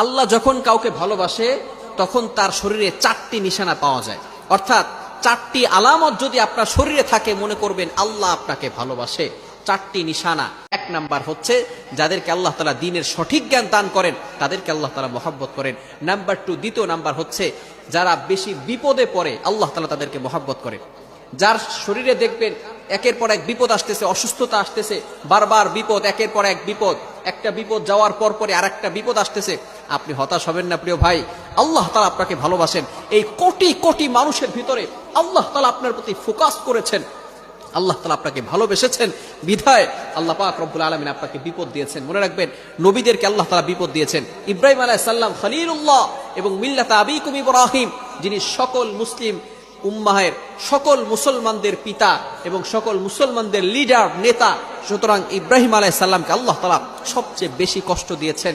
আল্লাহ যখন কাউকে ভালোবাসে তখন তার শরীরে 4টি নিশানা পাওয়া যায়, অর্থাৎ 4টি আলামত যদি আপনার শরীরে থাকে মনে করবেন আল্লাহ আপনাকে ভালোবাসে। 4টি নিশানা। 1 নাম্বার হচ্ছে যাদেরকে আল্লাহ তাআলা দ্বীনের সঠিক জ্ঞান দান করেন তাদেরকে আল্লাহ তাআলা মহব্বত করেন। নাম্বার 2, দ্বিতীয় নাম্বার হচ্ছে যারা বেশি বিপদে পড়ে আল্লাহ তাআলা তাদেরকে মহব্বত করেন। যার শরীরে দেখবেন একের পর এক বিপদ আসতেছে, অসুস্থতা আসতেছে, বারবার বিপদ, একের পর এক বিপদ, একটা বিপদ যাওয়ার পর পরে আরেকটা বিপদ আসতেছে, আপনি হতাশ হবেন না প্রিয় ভাই। আল্লাহ তাআলা আপনাকে ভালোবাসেন। এই কোটি কোটি মানুষের ভিতরে আল্লাহ তাআলা আপনার প্রতি ফোকাস করেছেন, আল্লাহ তাআলা আপনাকে ভালোবেসেছেন বিধায় আল্লাহ পাক রব্বুল আলামিন আপনাকে বিপদ দিয়েছেন। মনে রাখবেন নবীদেরকে আল্লাহ তাআলা বিপদ দিয়েছেন। ইব্রাহিম আলাইহিস সালাম খলিলুল্লাহ এবং মিল্লাত আবিকুম ইব্রাহিম, যিনি সকল মুসলিম উম্মাহের সকল মুসলমানদের পিতা এবং সকল মুসলমানদের লিডার নেতা, সুতরাং ইব্রাহিম আলাইহিস সালামকে আল্লাহ তাআলা সবচেয়ে বেশি কষ্ট দিয়েছেন।